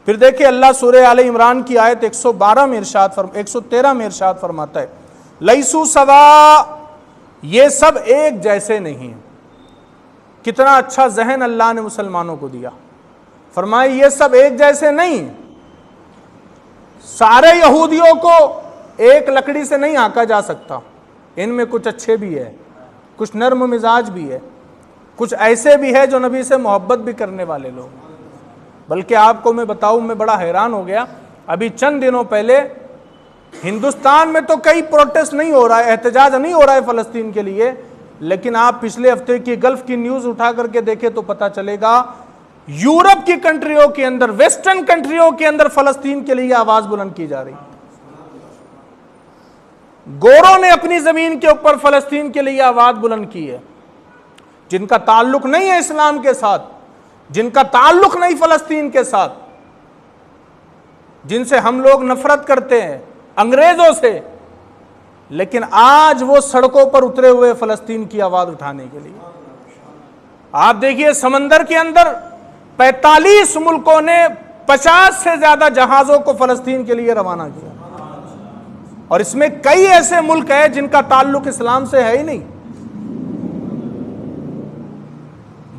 फिर देखिए अल्लाह सूरह आले इमरान की आयत 113 में इरशाद फरमाता है, लैसू सवा, ये सब एक जैसे नहीं। कितना अच्छा जहन अल्लाह ने मुसलमानों को दिया। फरमाए ये सब एक जैसे नहीं। सारे यहूदियों को एक लकड़ी से नहीं आंका जा सकता। इनमें कुछ अच्छे भी है, कुछ नर्म मिजाज भी है, कुछ ऐसे भी है जो नबी से मोहब्बत भी करने वाले लोग। बल्कि आपको मैं बताऊं, मैं बड़ा हैरान हो गया। अभी चंद दिनों पहले हिंदुस्तान में तो कई प्रोटेस्ट नहीं हो रहा है, एहतजाज नहीं हो रहा है फ़लस्तीन के लिए, लेकिन आप पिछले हफ्ते की गल्फ की न्यूज़ उठा करके देखें तो पता चलेगा यूरोप की कंट्रियों के अंदर, वेस्टर्न कंट्रियों के अंदर फ़लस्तीन के लिए आवाज़ बुलंद की जा रही। गोरों ने अपनी ज़मीन के ऊपर फ़लस्तीन के लिए आवाज़ बुलंद की है। जिनका ताल्लुक नहीं है इस्लाम के साथ, जिनका ताल्लुक नहीं फ़लस्तीन के साथ, जिनसे हम लोग नफरत करते हैं, अंग्रेजों से, लेकिन आज वो सड़कों पर उतरे हुए फ़लस्तीन की आवाज़ उठाने के लिए। आप देखिए समंदर के अंदर 45 मुल्कों ने 50 से ज़्यादा जहाज़ों को फ़लस्तीन के लिए रवाना किया, और इसमें कई ऐसे मुल्क हैं जिनका ताल्लुक इस्लाम से है ही नहीं।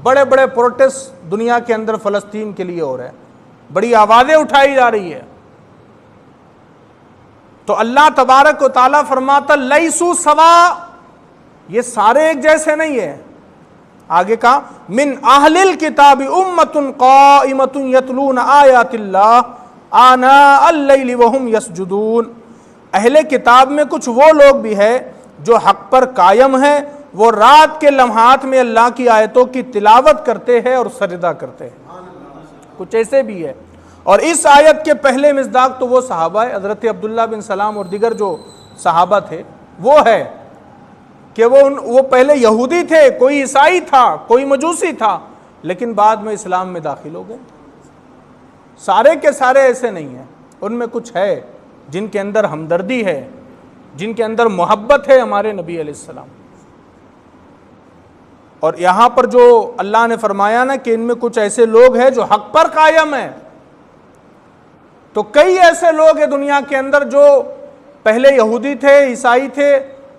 बड़े बड़े प्रोटेस्ट दुनिया के अंदर फ़लस्तीन के लिए हो रहे हैं, बड़ी आवाज़ें उठाई जा रही है। तो अल्लाह तबारक व तआला फरमाता लैसू सवा, ये सारे एक जैसे नहीं है। आगे कहा मिन अहलिल किताबी उम्मतुन काइमतुन यतलून आयातिल्लाह आना अल-लैलि वहुम यसजुदून। अहले किताब में कुछ वो लोग भी है जो हक पर कायम है, वो रात के लम्हात में अल्लाह की आयतों की तिलावत करते हैं और सजदा करते हैं। कुछ ऐसे भी है। और इस आयत के पहले मिसदाक तो वो सहाबा है, हज़रत अब्दुल्ला बिन सलाम और दिगर जो सहाबा थे, वो है कि वो पहले यहूदी थे, कोई ईसाई था, कोई मजूसी था, लेकिन बाद में इस्लाम में दाखिल हो गए। सारे के सारे ऐसे नहीं हैं, उनमें कुछ है जिनके अंदर हमदर्दी है, जिनके अंदर मोहब्बत है हमारे नबी अलैहिस्सलाम। और यहाँ पर जो अल्लाह ने फरमाया ना कि इनमें कुछ ऐसे लोग हैं जो हक पर कायम हैं, तो कई ऐसे लोग हैं दुनिया के अंदर जो पहले यहूदी थे, ईसाई थे,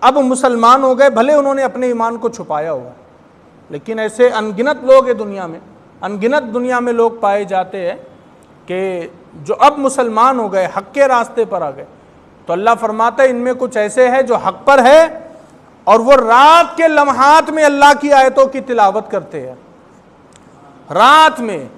अब मुसलमान हो गए। भले उन्होंने अपने ईमान को छुपाया हुआ, लेकिन ऐसे अनगिनत लोग हैं दुनिया में, अनगिनत दुनिया में लोग पाए जाते हैं कि जो अब मुसलमान हो गए, हक के रास्ते पर आ गए। तो अल्लाह फरमाता है इनमें कुछ ऐसे हैं जो हक पर है और वो रात के लम्हात में अल्लाह की आयतों की तिलावत करते हैं, रात में।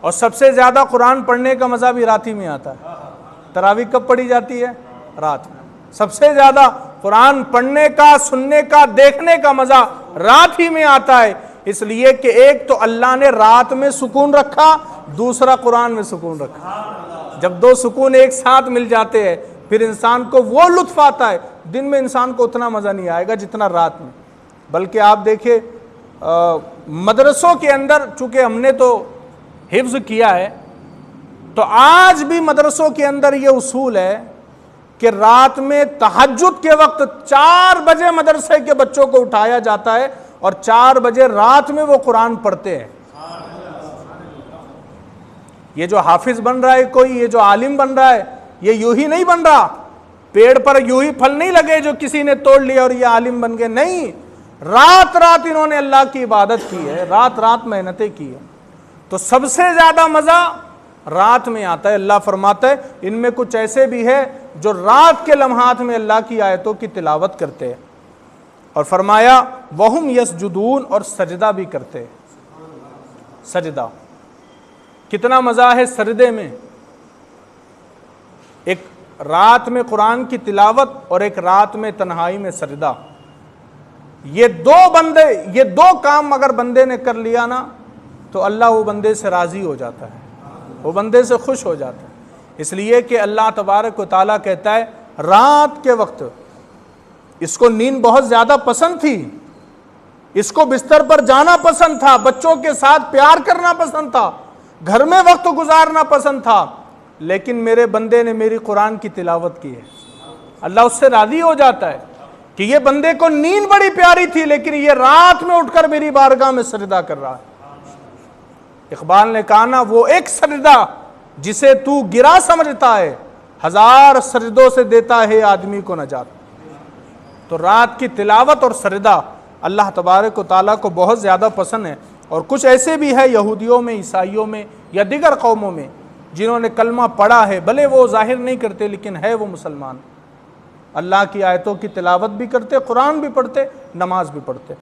और सबसे ज़्यादा कुरान पढ़ने का मज़ा भी रात ही में आता है। तरावी कब पढ़ी जाती है? रात में। सबसे ज़्यादा कुरान पढ़ने का, सुनने का, देखने का मज़ा रात ही में आता है, इसलिए कि एक तो अल्लाह ने रात में सुकून रखा, दूसरा कुरान में सुकून रखा। जब दो सुकून एक साथ मिल जाते हैं फिर इंसान को वो लुत्फ आता है। दिन में इंसान को उतना मज़ा नहीं आएगा जितना रात में। बल्कि आप देखिए मदरसों के अंदर, चूँकि हमने तो हिफ्ज़ किया है, तो आज भी मदरसों के अंदर ये उसूल है कि रात में तहज्जुद के वक्त 4 बजे मदरसे के बच्चों को उठाया जाता है और 4 बजे रात में वो कुरान पढ़ते हैं। ये जो हाफिज बन रहा है कोई, ये जो आलिम बन रहा है, ये यूं ही नहीं बन रहा। पेड़ पर यूं ही फल नहीं लगे जो किसी ने तोड़ लिया और ये आलिम बन गए, नहीं। रात रात इन्होंने अल्लाह की इबादत की है, रात रात मेहनतें की है। तो सबसे ज्यादा मजा रात में आता है। अल्लाह फरमाता है इनमें कुछ ऐसे भी है जो रात के लम्हात में अल्लाह की आयतों की तिलावत करते हैं। और फरमाया वहुम यसजुदून, और सजदा भी करते हैं। सजदा, कितना मजा है सजदे में। एक रात में कुरान की तिलावत और एक रात में तन्हाई में सजदा। ये दो काम अगर बंदे ने कर लिया ना, तो अल्लाह वो बंदे से राज़ी हो जाता है, वो बंदे से खुश हो जाता है। इसलिए कि अल्लाह तबारक व तआला कहता है रात के वक्त इसको नींद बहुत ज़्यादा पसंद थी, इसको बिस्तर पर जाना पसंद था, बच्चों के साथ प्यार करना पसंद था, घर में वक्त गुजारना पसंद था, लेकिन मेरे बंदे ने मेरी कुरान की तिलावत की है। अल्लाह उससे राज़ी हो जाता है कि ये बंदे को नींद बड़ी प्यारी थी, लेकिन ये रात में उठकर मेरी बारगाह में सजदा कर रहा है। इकबाल ने कहा ना, वो एक सजदा जिसे तू गिरा समझता है, 1000 सजदों से देता है आदमी को नजात। तो रात की तिलावत और सजदा अल्लाह तबारक व तआला को बहुत ज़्यादा पसंद है। और कुछ ऐसे भी है यहूदियों में, ईसाइयों में या दीगर कौमों में जिन्होंने कलमा पढ़ा है, भले वो जाहिर नहीं करते लेकिन है वो मुसलमान, अल्लाह की आयतों की तिलावत भी करते, कुरान भी पढ़ते, नमाज भी पढ़ते।